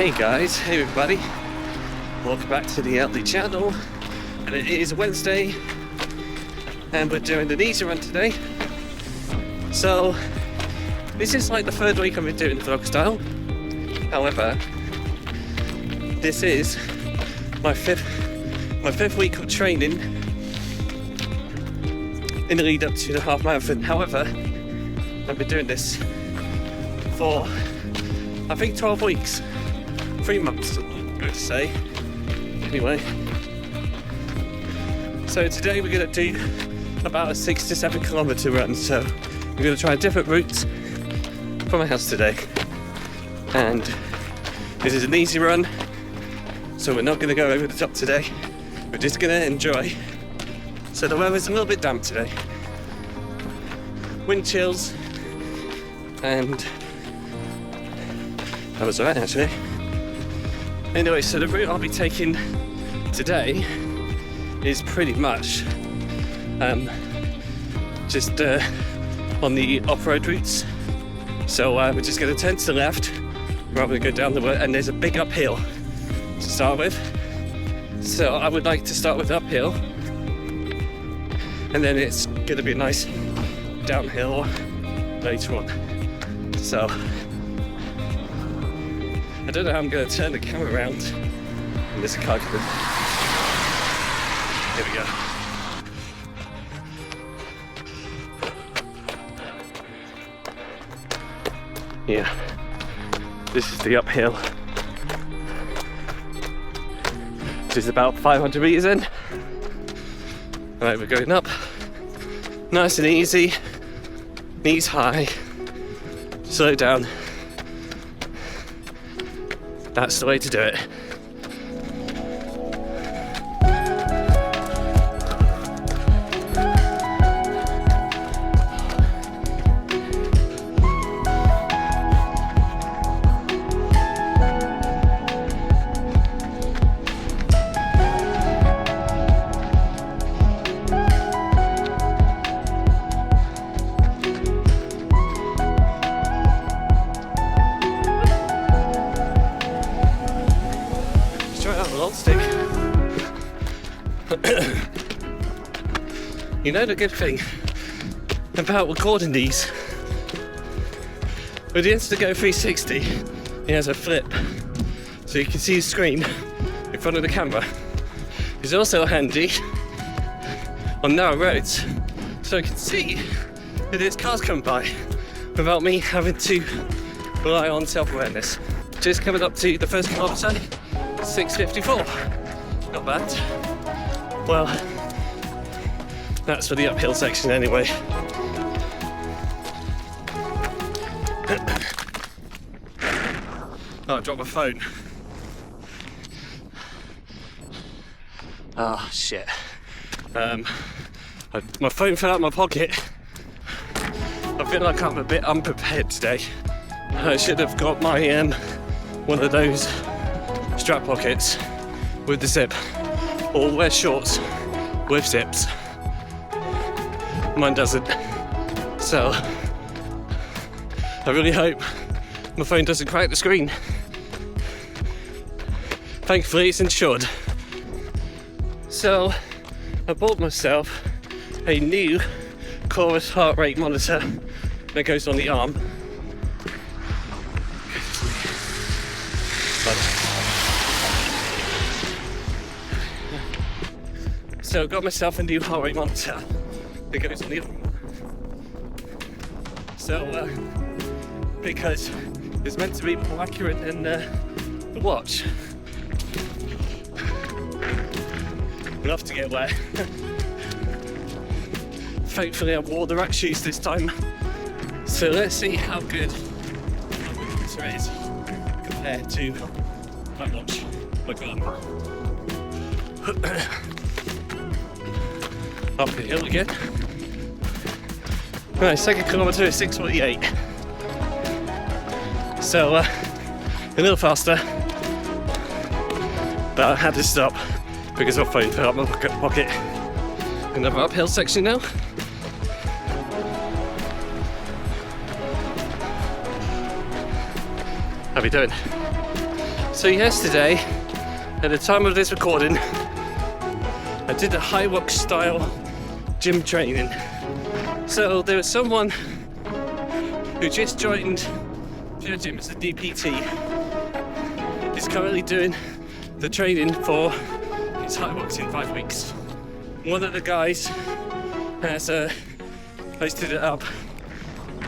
Hey guys, hey everybody, welcome back to the LD channel, and it is Wednesday and we're doing an easy run today. So this is like the third week I've been doing the vlog style. However, this is my fifth week of training in the lead up to the half marathon. However, I've been doing this for I think 12 weeks. 3 months, I'm going to say. Anyway, so today we're going to do about a 6 to 7 kilometre run. So we're going to try different routes from my house today. And this is an easy run, so we're not going to go over the top today. We're just going to enjoy. So the weather's a little bit damp today. Wind chills, and that was alright actually. Anyway, so the route I'll be taking today is pretty much just on the off-road routes. So we're just going to turn to the left rather than go down the road, and there's a big uphill to start with. So I would like to start with uphill, and then it's going to be a nice downhill later on. So I don't know how I'm going to turn the camera around in this car. Here we go. Yeah, this is the uphill. This is about 500 meters in. Alright, we're going up. Nice and easy. Knees high. Slow down. That's the way to do it. You know the good thing about recording these, with the Instago 360, it has a flip so you can see the screen in front of the camera. It's also handy on narrow roads so I can see that there's cars coming by without me having to rely on self-awareness. Just coming up to the first kilometre, 6:54. Not bad. Well, that's for the uphill section anyway. Oh, I dropped my phone. Oh shit. My phone fell out of my pocket. I feel like I'm a bit unprepared today. I should have got my one of those strap pockets with the zip, or wear shorts with zips. Mine doesn't, so I really hope my phone doesn't crack the screen. Thankfully it's insured. So I bought myself a new Chorus heart rate monitor that goes on the arm. So I got myself a new heart rate monitor that goes on the arm. So because it's meant to be more accurate than the watch. Enough to get wet. Thankfully I wore the rack shoes this time. So let's see how good my monitor is compared to my watch, my Garmin. Up the hill again. Right, second kilometre is 6:48. So a little faster, but I had to stop because my phone fell out of my pocket. Another uphill section now. How are we doing? So yesterday, at the time of this recording, I did a high rock style gym training. So there was someone who just joined the gym as a DPT. He's currently doing the training for his high rocks in 5 weeks. One of the guys has posted it up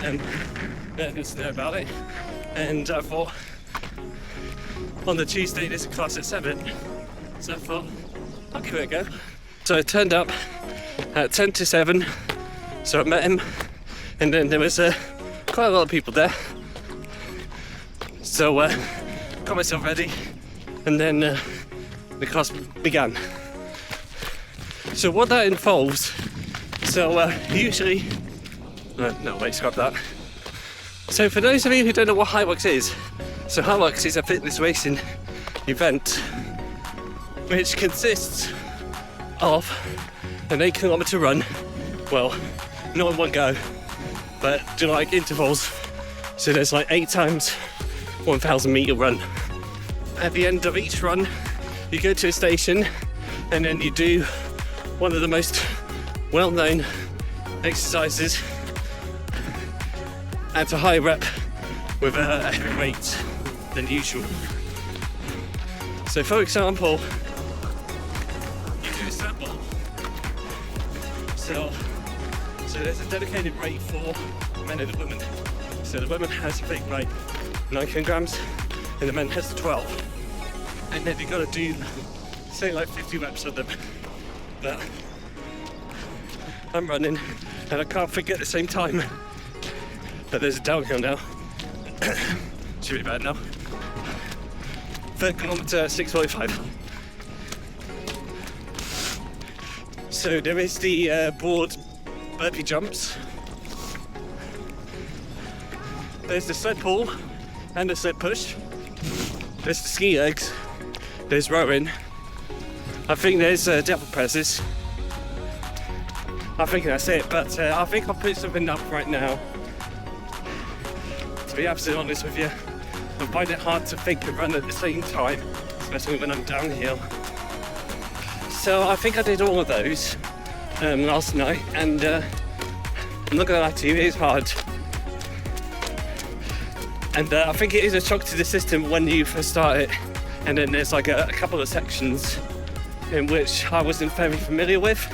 and let us know about it. And I thought, on the Tuesday there's a class at 7, so I thought, I'll give it a go. So I turned up at 10 to 7, so I met him, and then there was quite a lot of people there. So got myself ready, and then the class began. So what that involves, usually, no wait, scrap that. So for those of you who don't know what High Rocks is, so High Rocks is a fitness racing event which consists of an 8-kilometer run, well, not in one go, but do like intervals. So there's like 8 times 1,000 meter run. At the end of each run, you go to a station and then you do one of the most well-known exercises at a high rep with a heavy weight than usual. So for example, you do a sample. So there's a dedicated rate for men and women. So the women has a big rate, 9 kilograms, and the men has 12. And then you've got to do, say like 50 reps of them. But I'm running and I can't think at the same time. But there's a downhill now. Should be bad now. 3rd kilometre, 6:45. So there is the broad burpee jumps. There's the sled pull and the sled push. There's the ski legs. There's rowing. I think there's devil presses. I think that's it, but I think I'll put something up right now. To be absolutely honest with you, I find it hard to think and run at the same time, especially when I'm downhill. So I think I did all of those last night, and I'm not gonna lie to you, it is hard. And I think it is a shock to the system when you first start it, and then there's like a couple of sections in which I wasn't very familiar with,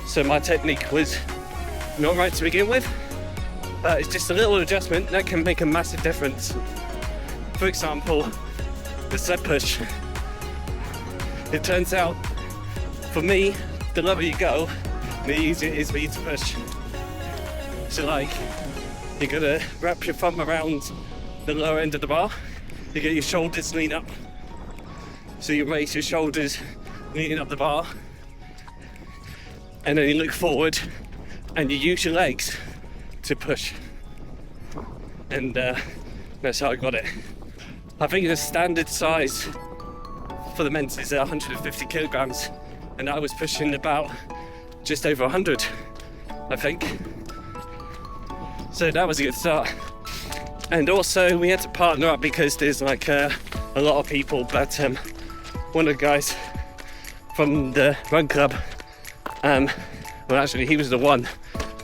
so my technique was not right to begin with. But it's just a little adjustment that can make a massive difference. For example, the sled push. It turns out, for me, the lower you go, the easier it is for you to push. So like, you gotta wrap your thumb around the lower end of the bar, you get your shoulders lean up. So you raise your shoulders, leaning up the bar, and then you look forward and you use your legs to push. And that's how I got it. I think the standard size for the men's is 150 kilograms, and I was pushing about just over 100, I think. So that was a good start. And also we had to partner up because there's like a lot of people, but one of the guys from the run club, well actually he was the one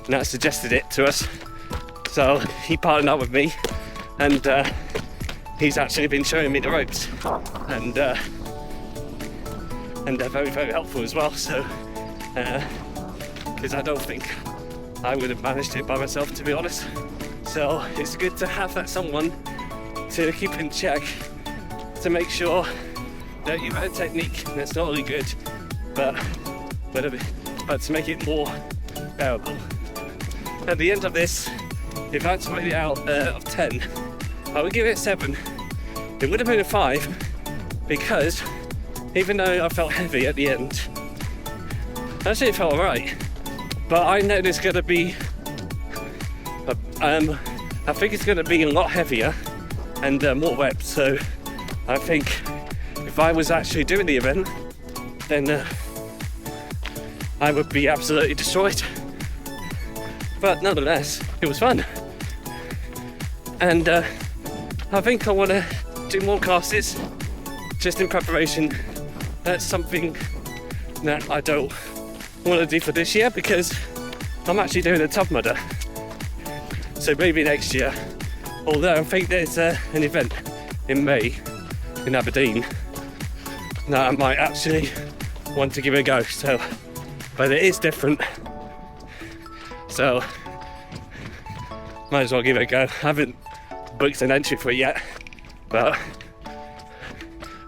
that suggested it to us, so he partnered up with me, and he's actually been showing me the ropes, and they're very, very helpful as well. So because I don't think I would have managed it by myself, to be honest. So it's good to have that someone to keep in check, to make sure that you've got a technique that's not only good, but to make it more bearable. At the end of this, if I had to rate it out of 10, I would give it 7. It would have been a 5, because even though I felt heavy at the end, actually it felt alright. But I know there's going to be, I think it's going to be a lot heavier and more reps. So I think if I was actually doing the event, then I would be absolutely destroyed. But nonetheless, it was fun. And I think I want to do more classes just in preparation. That's something that I don't want to do for this year because I'm actually doing a Tough Mudder. So maybe next year, although I think there's an event in May in Aberdeen that I might actually want to give it a go. So, but it is different. So, might as well give it a go. I haven't booked an entry for it yet, but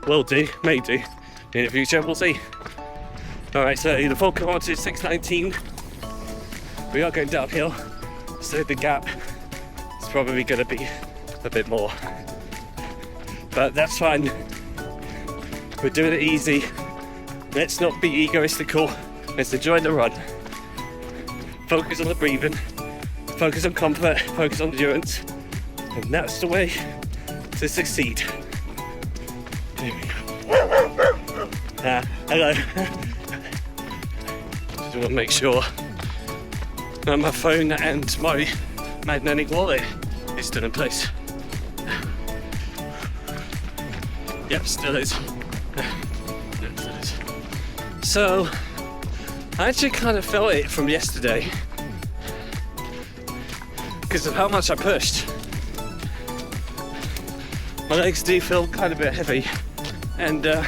will do, may do in the future, we'll see. Alright, so the full kilometre is 6:19. We are going downhill, so the gap is probably going to be a bit more. But that's fine. We're doing it easy. Let's not be egoistical. Let's enjoy the run. Focus on the breathing. Focus on comfort. Focus on endurance. And that's the way to succeed. There we go. Hello. Just want to make sure that my phone and my magnetic wallet is still in place. Yep, still is. So, I actually kind of felt it from yesterday because of how much I pushed. My legs do feel kind of a bit heavy, and I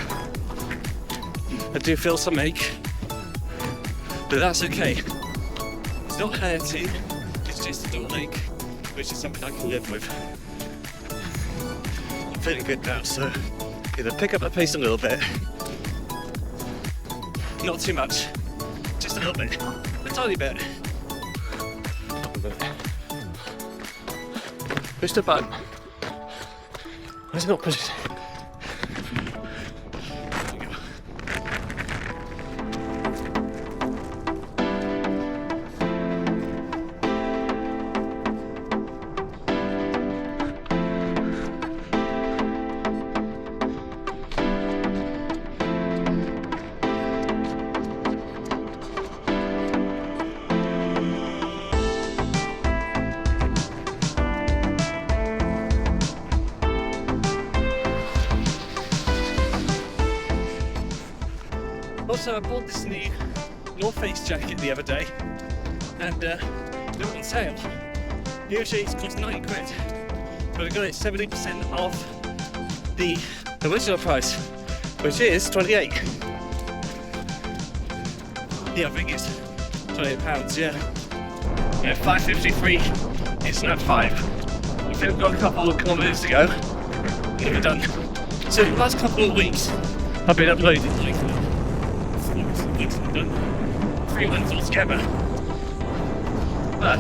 do feel some ache, but that's okay. It's not hurting, it's just a little ache, which is something I can live with. I'm feeling good now, so either pick up the pace a little bit, not too much, just a little bit, a tiny bit. Push the button. Why is it not pushing? Also, I bought this new North Face jacket the other day, and they're on sale. Usually it's cost 90 quid, but I got it 70% off the original price, which is 28. Yeah, I think it's £28, yeah. Yeah, £5.53, it's now £5. I think I've got a couple of kilometres to go, and we're done. So the last couple of weeks, I've been uploading like 3 months altogether. But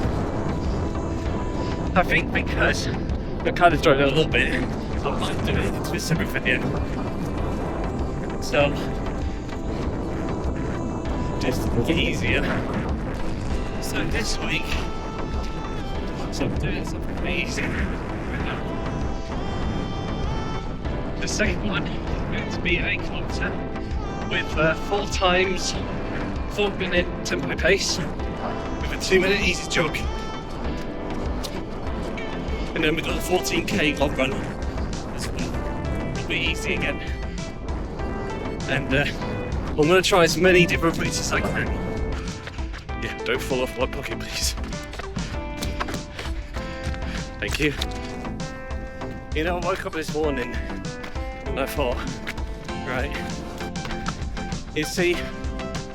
I think because I kind of enjoyed it a little bit, I might do it into a separate video. So just to make it easier. So this week, so I'm doing something amazing right now. The second one is going to be an 8 kilometre with 4 times 4-minute tempo pace with a 2-minute easy jog, and then we've got a 14k long run as well. It'll be easy again, and I'm going to try as many different routes as I can. Yeah, don't fall off my pocket, please. Thank you. You know, I woke up this morning and I thought, right, you see,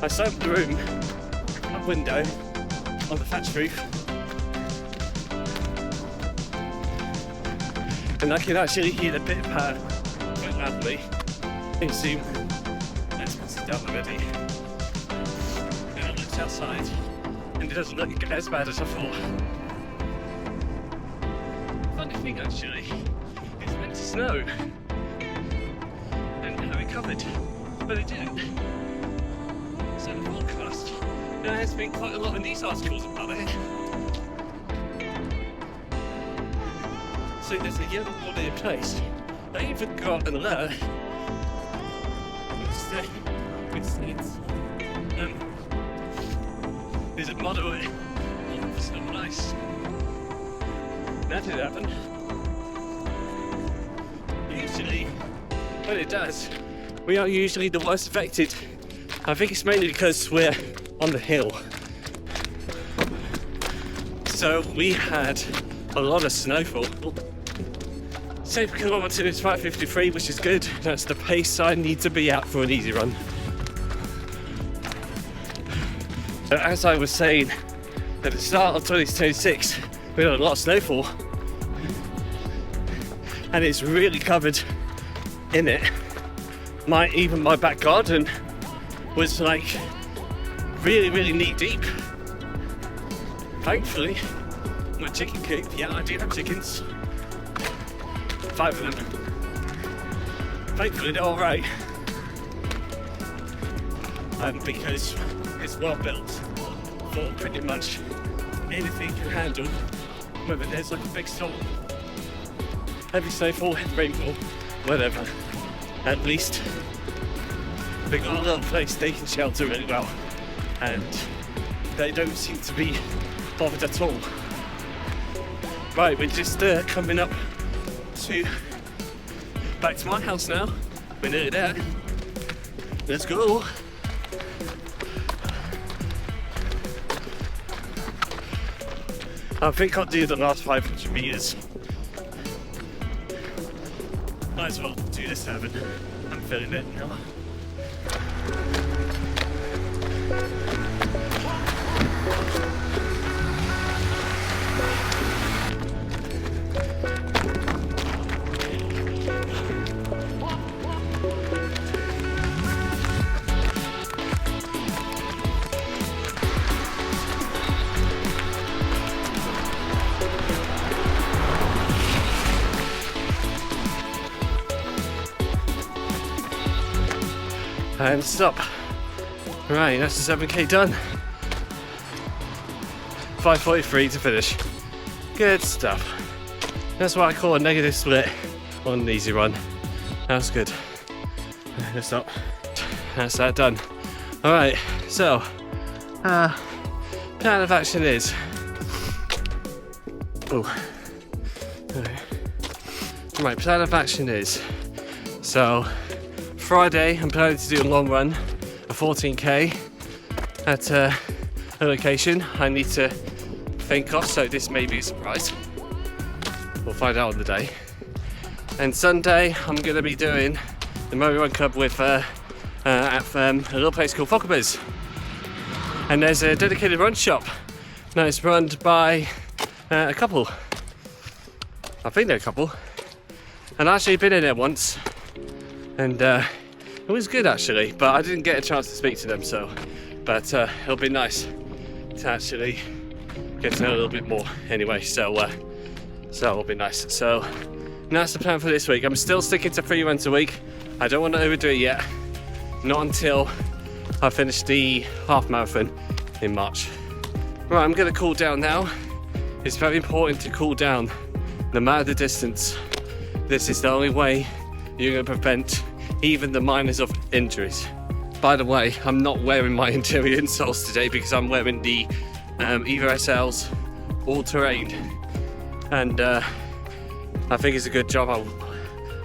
I sat in the room, a window, on the thatch roof, and I can actually hear the pit pat quite loudly. You see, let's sit down already. And I looked outside, and it doesn't look as bad as I thought. Funny thing actually, it's meant to snow, and I recovered, but it didn't. So the forecast, there has been quite a lot of news articles about it. So there's a yellow warning in place. I even got an alert which states there's a moderate snow and ice. That did happen. Usually when it does, we are usually the worst affected. I think it's mainly because we're on the hill. So we had a lot of snowfall. Safe per kilometre is 5:53, which is good. That's the pace I need to be at for an easy run. But as I was saying, at the start of 2026, we had a lot of snowfall. And it's really covered in it. Even my back garden was like really knee deep. Thankfully, my chicken coop, yeah, I do have chickens. 5 of them. Thankfully, they're all right. Because it's well built for pretty much anything can handle, whether there's like a big storm, heavy snowfall, heavy rainfall, whatever. At least they got a little place they can shelter really well, and they don't seem to be bothered at all. Right, we're just coming up to back to my house now. We're nearly there. Let's go. I think I'll do the last 500 meters. Might as well do the 7. I'm feeling it now. And stop. Right, that's the 7k done. 5:43 to finish. Good stuff. That's what I call a negative split on an easy run. That's good. Let's stop. That's that done. Alright, so plan of action is Right, plan of action is, so Friday I'm planning to do a long run, a 14k at a location I need to think of, so this may be a surprise. We'll find out on the day. And Sunday I'm going to be doing the Motor Run Club with at a little place called Fockabers. And there's a dedicated run shop that is run by a couple. I think they're a couple. And I've actually been in there once, and it was good actually, but I didn't get a chance to speak to them, so, but it'll be nice to actually get to know a little bit more anyway, so it'll be nice. So that's the plan for this week. I'm still sticking to 3 runs a week. I don't want to overdo it yet, not until I finish the half marathon in March. Right, I'm going to cool down now. It's very important to cool down no matter the distance. This is the only way you're going to prevent even the minors of injuries. By the way, I'm not wearing my interior insoles today because I'm wearing the Evo SLs all-terrain, and I think it's a good job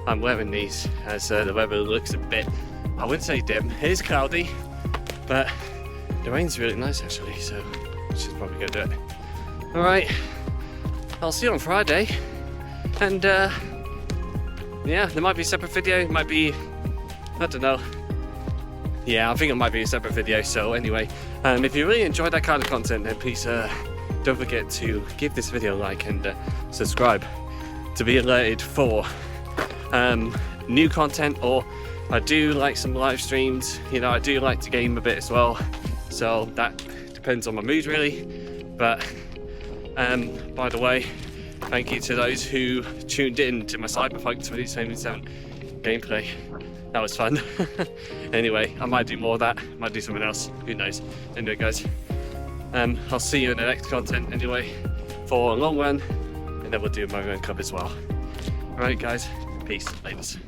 I'm wearing these, as the weather looks a bit, I wouldn't say dim, it is cloudy, but the rain's really nice actually, so I should probably go do it. Alright, I'll see you on Friday, and yeah, there might be a separate video, it might be, I don't know. Yeah, I think it might be a separate video, so anyway, if you really enjoyed that kind of content, then please don't forget to give this video a like and subscribe to be alerted for new content, or I do like some live streams, you know, I do like to game a bit as well, so that depends on my mood really, but by the way, thank you to those who tuned in to my Cyberpunk 2077 gameplay. That was fun. Anyway, I might do more of that, might do something else, who knows. Anyway guys, I'll see you in the next content anyway, for a long run, and then we'll do a Motor Run Club as well. Alright guys, peace, laters.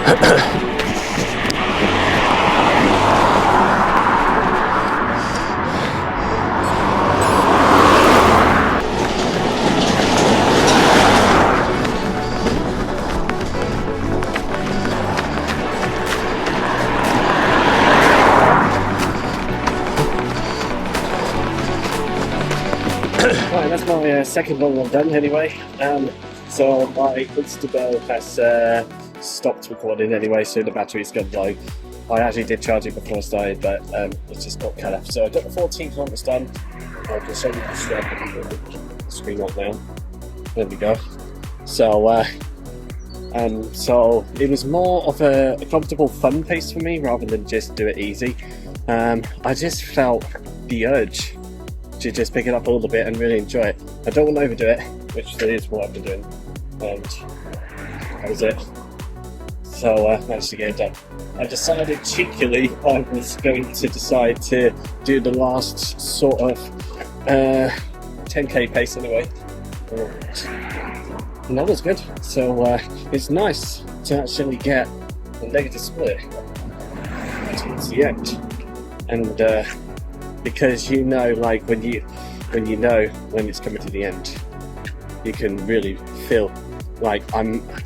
Right, that's my second one I've done anyway. So my Instagram has stopped recording anyway, so the battery's gone low. I actually did charge it before I started, but it just got cut off. So I got the 14th one that's done. I'll just show you the screen up now. There we go. So so it was more of a comfortable fun pace for me rather than just do it easy. I just felt the urge to just pick it up a little bit and really enjoy it. I don't want to overdo it, which is what I've been doing, and that was it. So I managed to get it done. I decided cheekily I was going to decide to do the last sort of 10k pace anyway, and that was good. So it's nice to actually get a negative split towards the end, and because you know, like when you know when it's coming to the end, you can really feel like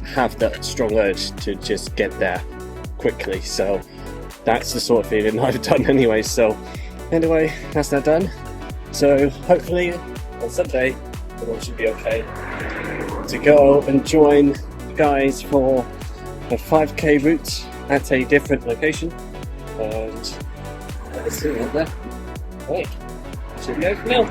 have that strong urge to just get there quickly. So that's the sort of feeling I've done anyway. So anyway, that's now done. So hopefully on Sunday it all should be okay to go and join the guys for a 5k route at a different location, and let's see what there. Right, should we go for now?